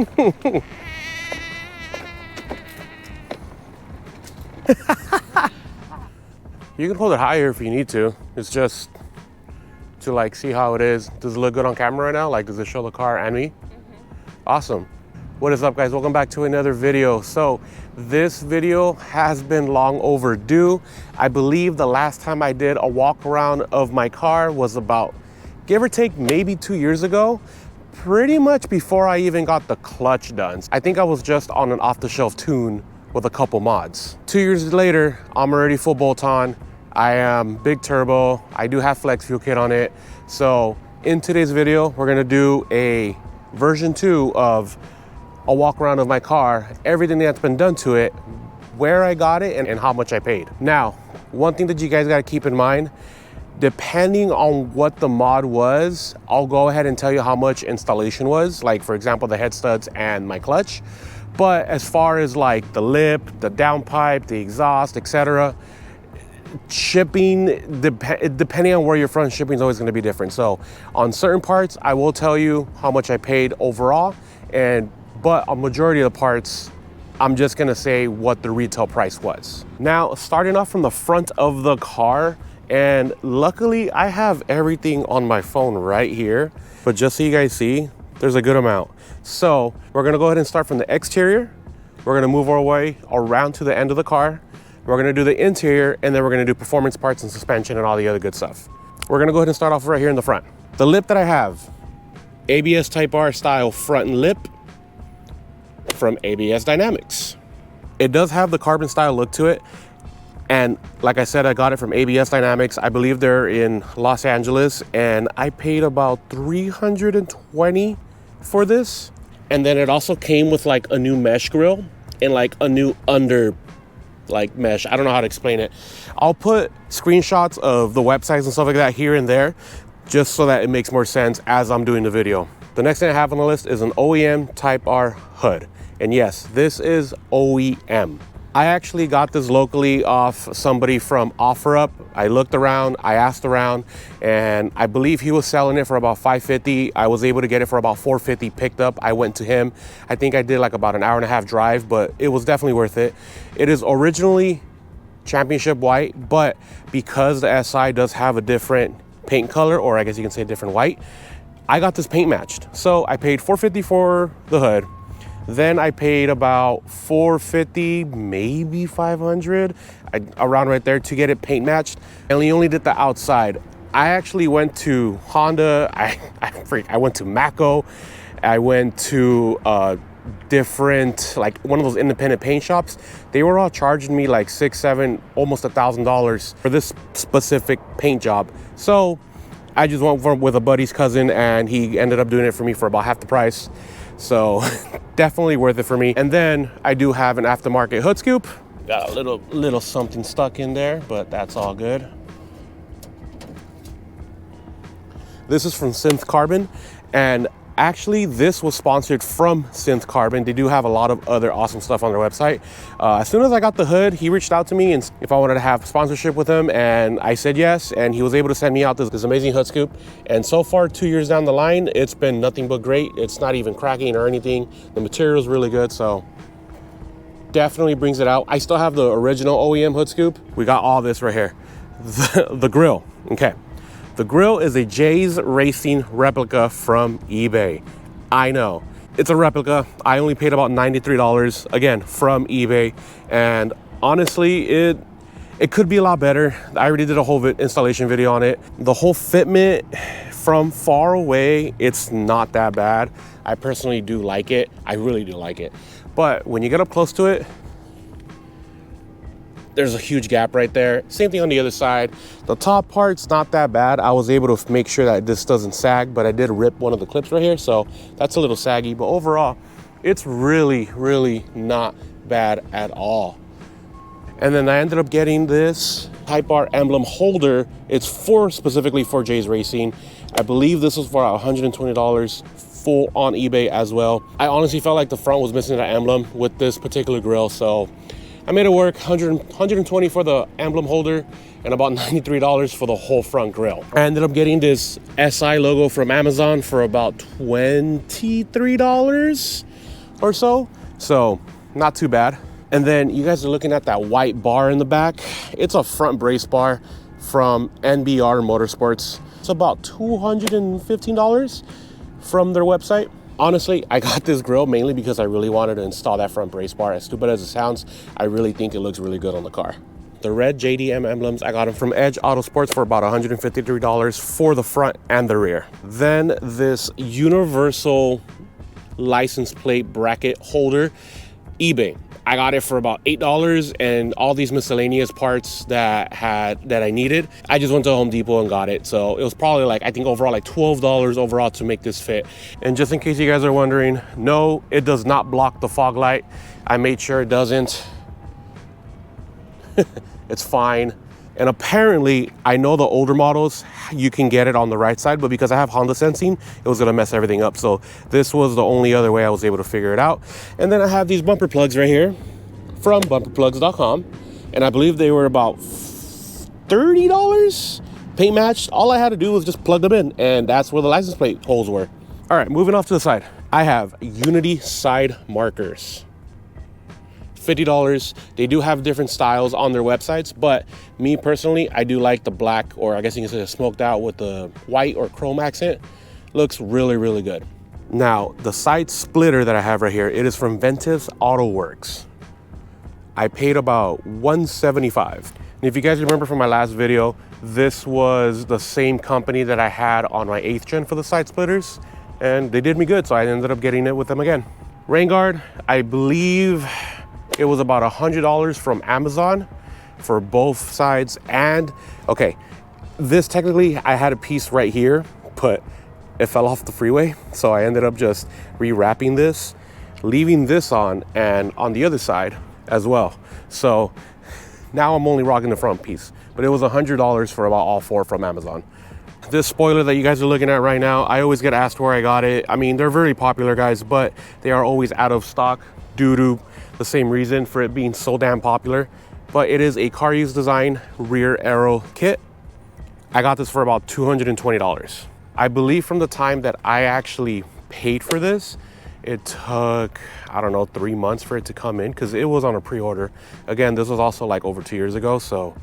You can hold it higher if you need to. It's just to like see how it is. Does it look good on camera right now? Like, does it show the car and me? Awesome. What is up, guys? Welcome back to another video. So this video has been long overdue. I believe the last time I did a walk around of my car was about, give or take, maybe 2 years ago. Pretty much before I even got the clutch done. I think I was just on an off-the-shelf tune with a couple mods. 2 years later, I'm already full bolt-on. I am big turbo. I do have flex fuel kit on it. So in today's video, we're gonna do a version 2 of a walk around of my car, everything that's been done to it, where I got it, and how much I paid. Now, one thing that you guys gotta keep in mind, depending on what the mod was, I'll go ahead and tell you how much installation was, like for example, the head studs and my clutch. But as far as like the lip, the downpipe, the exhaust, etc., shipping, depending on where you're from, shipping is always going to be different. So on certain parts, I will tell you how much I paid overall, but a majority of the parts, I'm just going to say what the retail price was. Now, starting off from the front of the car, and luckily I have everything on my phone right here, but just so you guys see, there's a good amount. So we're going to go ahead and start from the exterior. We're going to move our way around to the end of the car. We're gonna do the interior, and then we're gonna do performance parts and suspension and all the other good stuff. We're gonna go ahead and start off right here in the front. The lip that I have, ABS Type R style front lip from ABS Dynamics. It does have the carbon style look to it. And like I said, I got it from ABS Dynamics. I believe they're in Los Angeles, and I paid about $320 for this. And then it also came with like a new mesh grill and like a new like mesh. I don't know how to explain it. I'll put screenshots of the websites and stuff like that here and there, just so that it makes more sense as I'm doing the video. The next thing I have on the list is an OEM Type R Hood. And yes, this is OEM. I actually got this locally off somebody from OfferUp. I looked around, I asked around, and I believe he was selling it for about $550. I was able to get it for about $450 picked up. I went to him. I think I did like about an 1.5 hour drive, but it was definitely worth it. It is originally championship white, but because the SI does have a different paint color, or I guess you can say different white, I got this paint matched. So I paid $450 for the hood. Then I paid about $450, maybe $500, around right there to get it paint matched. And we only did the outside. I actually went to Honda, I went to Mako, I went to different, like one of those independent paint shops. They were all charging me like $600, $700, almost $1,000 for this specific paint job. So I just went with a buddy's cousin, and he ended up doing it for me for about half the price. So definitely worth it for me. And then I do have an aftermarket hood scoop. Got a little something stuck in there, but that's all good. This is from SynthCarbon, and actually this was sponsored from SynthCarbon. They do have a lot of other awesome stuff on their website. As soon as I got the hood, he reached out to me and if I wanted to have sponsorship with him, and I said yes, and he was able to send me out this amazing hood scoop. And so far, 2 years down the line, it's been nothing but great. It's not even cracking or anything. The material is really good, so definitely brings it out. I still have the original OEM hood scoop. We got all this right here. The grill, okay. The grill is a Jay's Racing replica from eBay. I know, it's a replica. I only paid about $93, again, from eBay. And honestly, it could be a lot better. I already did a whole installation video on it. The whole fitment from far away, it's not that bad. I personally do like it. I really do like it. But when you get up close to it, there's a huge gap right there. Same thing on the other side. The top part's not that bad. I was able to make sure that this doesn't sag, but I did rip one of the clips right here, so that's a little saggy. But overall, it's really, really not bad at all. And then I ended up getting this Type R emblem holder. It's specifically for Jay's Racing. I believe this was for $120 full on eBay as well. I honestly felt like the front was missing that emblem with this particular grill, so I made it work. $120 for the emblem holder and about $93 for the whole front grill. I ended up getting this SI logo from Amazon for about $23. or so. So not too bad. And then you guys are looking at that white bar in the back. It's a front brace bar from NBR Motorsports. It's about $215 from their website. Honestly, I got this grill mainly because I really wanted to install that front brace bar. As stupid as it sounds, I really think it looks really good on the car. The red JDM emblems, I got them from Edge Auto Sports for about $153 for the front and the rear. Then this universal license plate bracket holder, eBay. I got it for about $8, and all these miscellaneous parts that I needed, I just went to Home Depot and got it. So it was probably like, I think overall like $12 overall to make this fit. And just in case you guys are wondering, no, it does not block the fog light. I made sure it doesn't. It's fine. And apparently, I know the older models, you can get it on the right side, but because I have Honda sensing, it was gonna mess everything up. So this was the only other way I was able to figure it out. And then I have these bumper plugs right here from bumperplugs.com. And I believe they were about $30, paint matched. All I had to do was just plug them in, and that's where the license plate holes were. All right, moving off to the side. I have Unity side markers. $50. They do have different styles on their websites, but me personally, I do like the black, or I guess you can say smoked out with the white or chrome accent. Looks really, really good. Now, the side splitter that I have right here, it is from VentusAutoWorks. I paid about $175. And if you guys remember from my last video, this was the same company that I had on my 8th gen for the side splitters, and they did me good, so I ended up getting it with them again. Rain guard, I believe it was about $100 from Amazon for both sides. And okay, this technically, I had a piece right here, but it fell off the freeway. So I ended up just rewrapping this, leaving this on, and on the other side as well. So now I'm only rocking the front piece, but it was $100 for about all four from Amazon. This spoiler that you guys are looking at right now, I always get asked where I got it. I mean, they're very popular, guys, but they are always out of stock due to the same reason for it being so damn popular. But it is a Caruse design rear Aero kit. I got this for about $220. I believe from the time that I actually paid for this, it took, I don't know, 3 months for it to come in, because it was on a pre-order. Again, this was also like over 2 years ago, so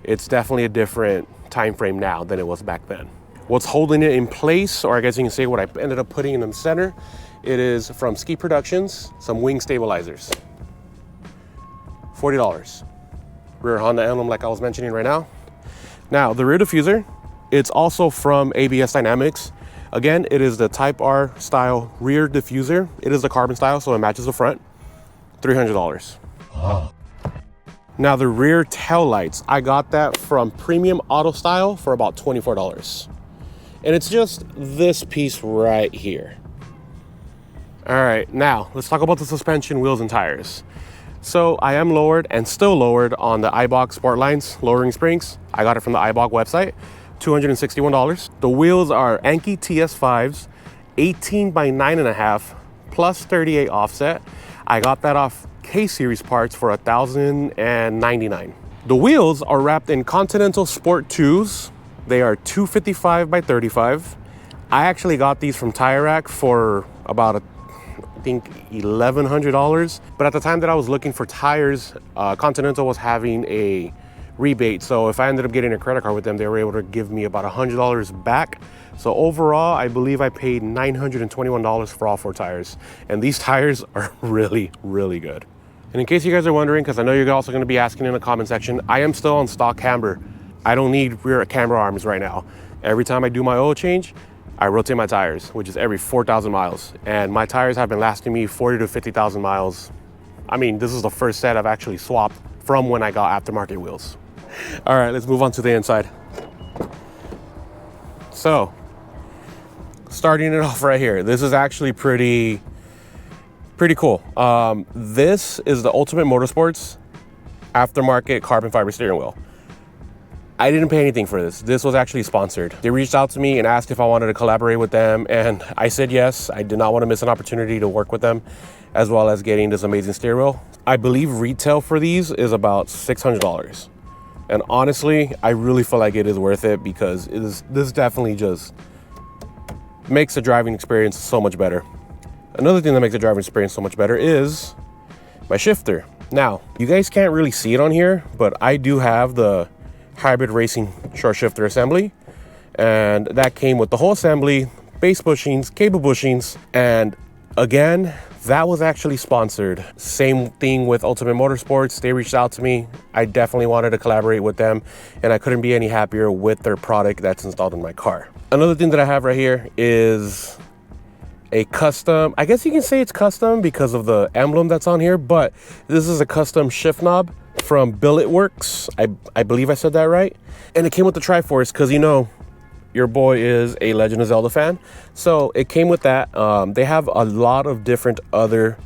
it's definitely a different time frame now than it was back then. What's holding it in place, or I guess you can say what I ended up putting in the center, it is from SkiProductions, some wing stabilizers. $40. Rear Honda emblem like I was mentioning right now. Now, the rear diffuser, it's also from ABS Dynamics. Again, it is the Type R style rear diffuser. It is the carbon style, so it matches the front. $300. Oh. Now, the rear tail lights, I got that from Premium Auto Style for about $24. And it's just this piece right here. All right, now let's talk about the suspension, wheels, and tires. So I am lowered and still lowered on the Eibach Sportlines lowering springs. I got it from the Eibach website, $261. The wheels are Anki TS5s, 18 by 9.5 plus 38 offset. I got that off K-Series parts for $1,099. The wheels are wrapped in Continental Sport 2s. They are 255 by 35. I actually got these from Tire Rack for about I think $1,100. But at the time that I was looking for tires, Continental was having a rebate. So if I ended up getting a credit card with them, they were able to give me about $100 back. So overall, I believe I paid $921 for all 4 tires. And these tires are really, really good. And in case you guys are wondering, because I know you're also going to be asking in the comment section, I am still on stock camber. I don't need rear camber arms right now. Every time I do my oil change, I rotate my tires, which is every 4,000 miles. And my tires have been lasting me 40 to 50,000 miles. I mean, this is the first set I've actually swapped from when I got aftermarket wheels. All right, let's move on to the inside. So, starting it off right here, this is actually pretty cool. This is the Ultimate Motorsports aftermarket carbon fiber steering wheel. I didn't pay anything for this. This was actually sponsored. They reached out to me and asked if I wanted to collaborate with them, and I said yes. I did not want to miss an opportunity to work with them, as well as getting this amazing steering wheel. I believe retail for these is about $600. And honestly, I really feel like it is worth it, because this definitely just makes the driving experience so much better. Another thing that makes the driving experience so much better is my shifter. Now, you guys can't really see it on here, but I do have the hybrid racing short shifter assembly, and that came with the whole assembly, base bushings, cable bushings, and again, that was actually sponsored. Same thing with Ultimate Motorsports. They reached out to me. I definitely wanted to collaborate with them, and I couldn't be any happier with their product that's installed in my car. Another thing that I have right here is a custom, I guess you can say it's custom because of the emblem that's on here, but this is a custom shift knob from Billet Works. I believe I said that right. And it came with the Triforce because, you know, your boy is a Legend of Zelda fan. So it came with that. They have a lot of different other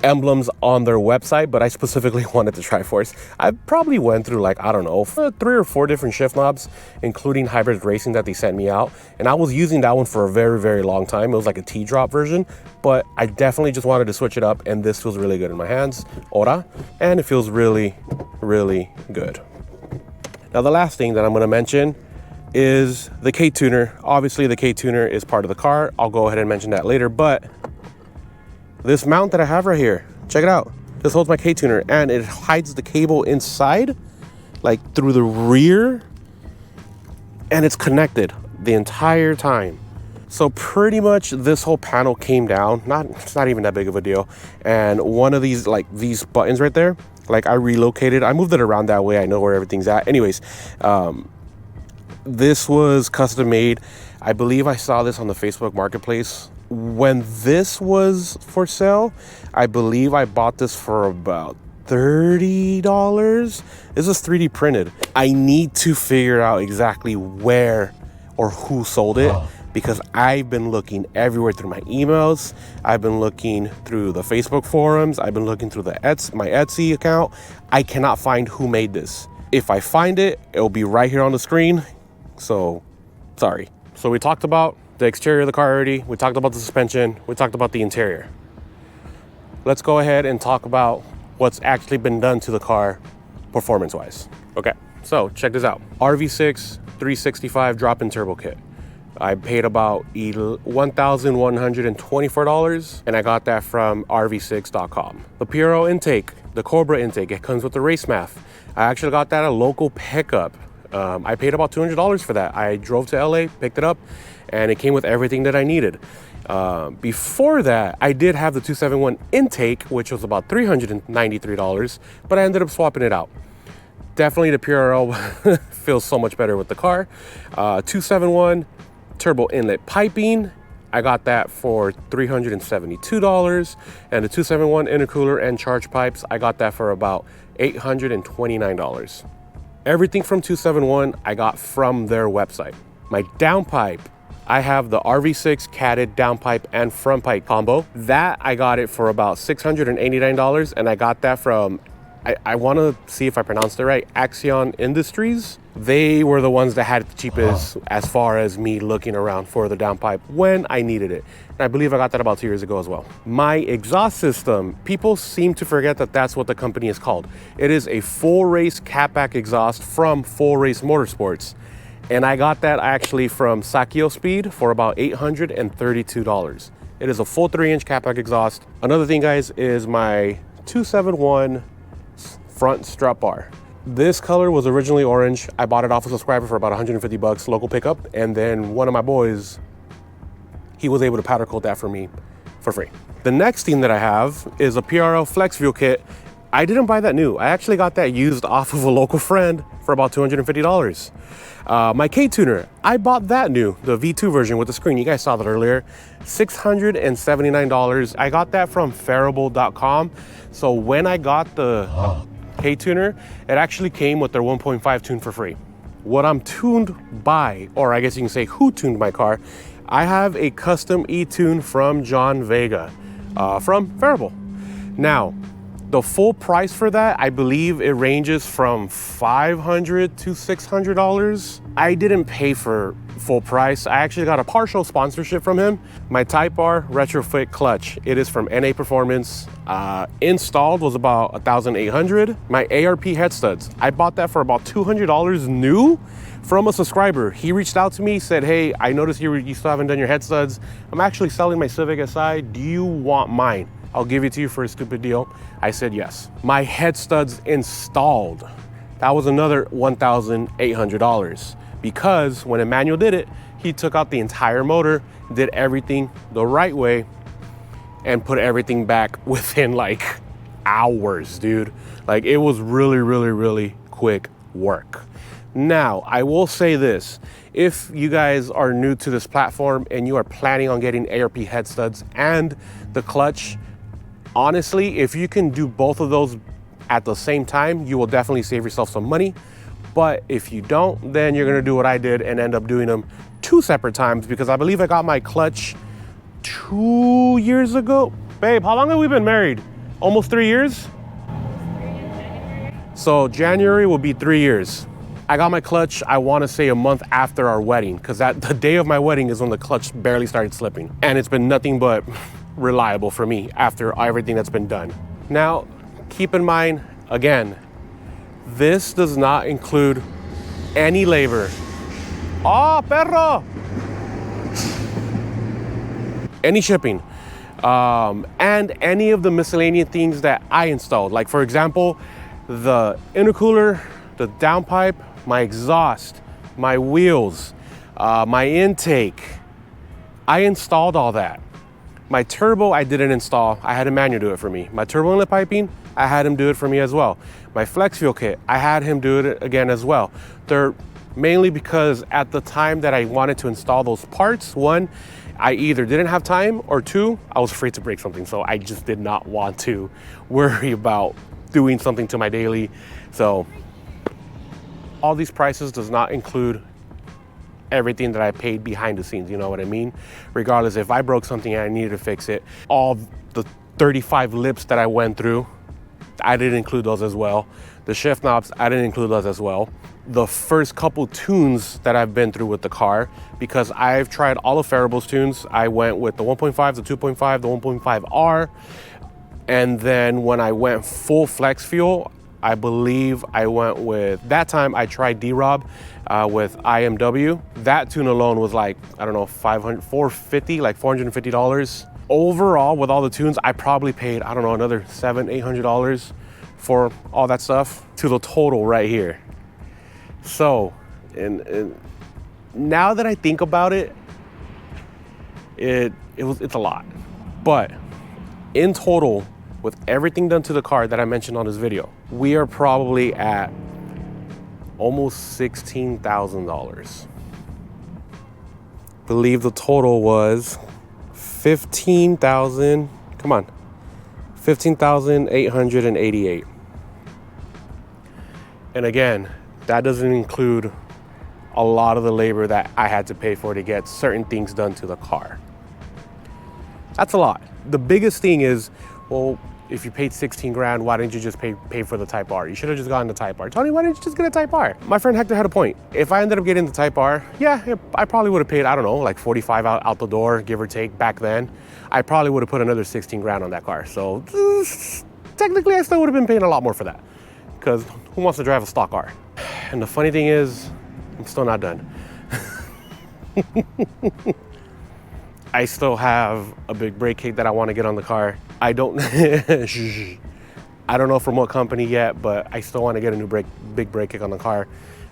emblems on their website, but I specifically wanted the Triforce. I probably went through like, I don't know, 3 or 4 different shift knobs, including hybrid racing that they sent me out. And I was using that one for a very, very long time. It was like a T-drop version, but I definitely just wanted to switch it up, and this feels really good in my hands. Ora, and it feels really, really good. Now, the last thing that I'm gonna mention is the Ktuner. Obviously, the Ktuner is part of the car. I'll go ahead and mention that later, but this mount that I have right here, check it out. This holds my Ktuner, and it hides the cable inside, like through the rear, and it's connected the entire time. So pretty much this whole panel came down. It's not even that big of a deal. And one of these, like these buttons right there, like I relocated, I moved it around that way. I know where everything's at. Anyways, this was custom made. I believe I saw this on the Facebook Marketplace. When this was for sale, I believe I bought this for about $30. This is 3D printed. I need to figure out exactly where or who sold it, because I've been looking everywhere through my emails. I've been looking through the Facebook forums. I've been looking through my Etsy account. I cannot find who made this. If I find it, it'll be right here on the screen. So, sorry. So we talked about the exterior of the car already. We talked about the suspension. We talked about the interior. Let's go ahead and talk about what's actually been done to the car performance-wise. Okay, so check this out. Rv6 365 drop-in turbo kit. I paid about $1,124, and I got that from rv6.com. The PRL intake, the Cobra intake, it comes with the race math. I actually got that at a local pickup. I paid about $200 for that. I drove to LA, picked it up, and it came with everything that I needed. Before that, I did have the 271 intake, which was about $393, but I ended up swapping it out. Definitely the PRL feels so much better with the car. 271 turbo inlet piping, I got that for $372, and the 271 intercooler and charge pipes, I got that for about $829. Everything from 271 I got from their website. My downpipe, I have the Rv6 Catted Downpipe and Frontpipe combo. That I got it for about $689, and I got that from, I want to see if I pronounced it right, Axion Industries. They were the ones that had it the cheapest as far as me looking around for the downpipe when I needed it. And I believe I got that about 2 years ago as well. My exhaust system, people seem to forget that that's what the company is called. It is a full race catback exhaust from Full Race Motorsports. And I got that actually from Sakio Speed for about $832. It is a full 3-inch catback exhaust. Another thing, guys, is my 271 front strut bar. This color was originally orange. I bought it off a subscriber for about 150 bucks, local pickup. And then one of my boys, he was able to powder coat that for me for free. The next thing that I have is a PRL Flex Fuel Kit. I didn't buy that new. I actually got that used off of a local friend for about $250. My Ktuner, I bought that new, the V2 version with the screen. You guys saw that earlier. $679. I got that from Phearable.com. So when I got the Ktuner, it actually came with their 1.5 tune for free. What I'm tuned by, or I guess you can say who tuned my car, I have a custom E-tune from John Vega from Phearable. Now, The full price for that, I believe it ranges from $500 to $600. I didn't pay for full price. I actually got a partial sponsorship from him. My Type R Retrofit clutch. It is from NA Performance. Installed was about $1,800. My ARP head studs. I bought that for about $200 new from a subscriber. He reached out to me, said, hey, I noticed you still haven't done your head studs. I'm actually selling my Civic Si. Do you want mine? I'll give it to you for a stupid deal. I said yes. My head studs installed. That was another $1,800 because when Emmanuel did it, he took out the entire motor, did everything the right way, and put everything back within like hours, dude. Like it was really, really, really quick work. Now, I will say this. If you guys are new to this platform and you are planning on getting ARP head studs and the clutch, honestly, if you can do both of those at the same time, you will definitely save yourself some money. But if you don't, then you're gonna do what I did and end up doing them 2 separate times, because I believe I got my clutch 2 years ago. Babe, how long have we been married? Almost 3 years? So January will be 3 years. I got my clutch, I wanna say a month after our wedding, because the day of my wedding is when the clutch barely started slipping. And it's been nothing but reliable for me after everything that's been done. Now, keep in mind, again, this does not include any labor. Oh, perro! Any shipping, and any of the miscellaneous things that I installed. Like for example, the intercooler, the downpipe, my exhaust, my wheels, my intake. I installed all that. My turbo, I didn't install. I had Emmanuel do it for me. My turbo inlet piping, I had him do it for me as well. My flex fuel kit, I had him do it again as well. They're mainly because at the time that I wanted to install those parts, one, I either didn't have time, or two, I was afraid to break something. So I just did not want to worry about doing something to my daily. So all these prices does not include everything that I paid behind the scenes, you know what I mean? Regardless, if I broke something and I needed to fix it, all the 35 lips that I went through, I didn't include those as well. The shift knobs, I didn't include those as well. The first couple tunes that I've been through with the car, because I've tried all of Phearable's tunes. I went with the 1.5, the 2.5, the 1.5R, and then when I went full flex fuel, I believe I went with, that time I tried D-Rob with IMW. That tune alone was like, I don't know, $450, like $450. Overall, with all the tunes, I probably paid, I don't know, another $700, $800 for all that stuff to the total right here. So, and now that I think about it, it's a lot. But in total, with everything done to the car that I mentioned on this video, we are probably at almost $16,000. Believe the total was 15,000, come on, 15,888. And again, that doesn't include a lot of the labor that I had to pay for to get certain things done to the car. That's a lot. The biggest thing is, well, if you paid 16 grand, why didn't you just pay for the Type R? You should have just gotten the Type R. Tony, why didn't you just get a Type R? My friend Hector had a point. If I ended up getting the Type R, yeah, I probably would have paid, I don't know, like 45 out the door, give or take, back then. I probably would have put another 16 grand on that car. So technically, I still would have been paying a lot more for that, because who wants to drive a stock car? And the funny thing is, I'm still not done. I still have a big brake kit that I want to get on the car. I don't know from what company yet, but I still want to get a new big brake kit on the car.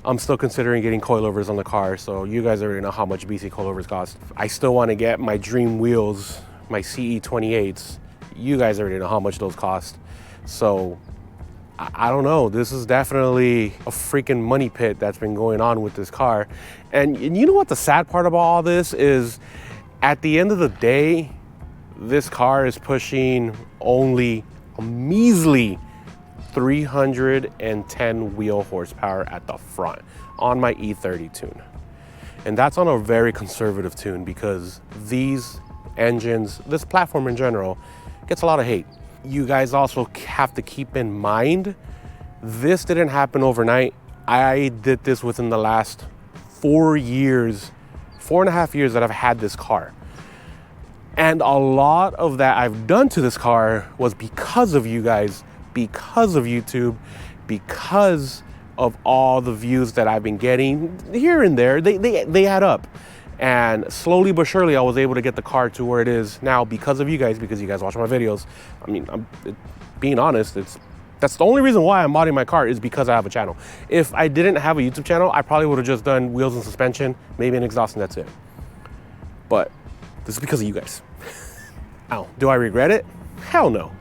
I'm still considering getting coilovers on the car, so you guys already know how much BC coilovers cost. I still want to get my dream wheels, my CE28s. You guys already know how much those cost. So I don't know, this is definitely a freaking money pit that's been going on with this car. And you know what the sad part about all this is? At the end of the day, this car is pushing only a measly 310 wheel horsepower at the front on my E30 tune. And that's on a very conservative tune, because these engines, this platform in general, gets a lot of hate. you guys also have to keep in mind, this didn't happen overnight. I did this within the last 4 years, 4.5 years that I've had this car. And a lot of that I've done to this car was because of you guys, because of YouTube, because of all the views that I've been getting here and there. They add up. And slowly but surely, I was able to get the car to where it is now because of you guys, because you guys watch my videos. I mean, being honest, that's the only reason why I'm modding my car is because I have a channel. If I didn't have a YouTube channel, I probably would have just done wheels and suspension, maybe an exhaust, and that's it. But this is because of you guys. Ow, do I regret it? Hell no.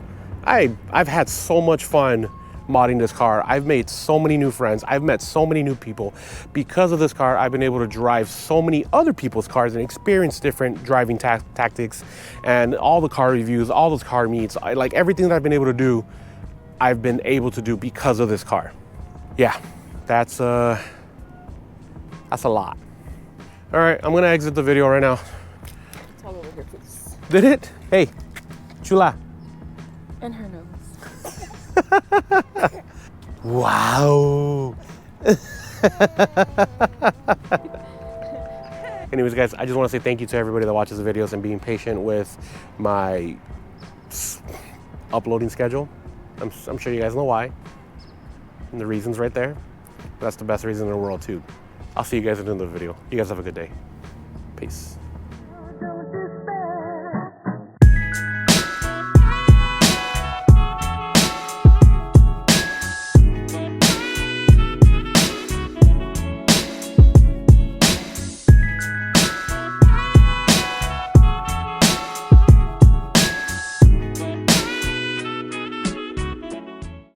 I've had so much fun modding this car. I've made so many new friends. I've met so many new people. Because of this car, I've been able to drive so many other people's cars and experience different driving tactics and all the car reviews, all those car meets. Like everything that I've been able to do, I've been able to do because of this car. Yeah, that's a lot. All right, I'm gonna exit the video right now. It's all over her face. Did it? Hey, chula. And her nose. Wow. Anyways, guys, I just want to say thank you to everybody that watches the videos and being patient with my uploading schedule. I'm sure you guys know why. And the reason's right there. That's the best reason in the world, too. I'll see you guys in another video. You guys have a good day. Peace.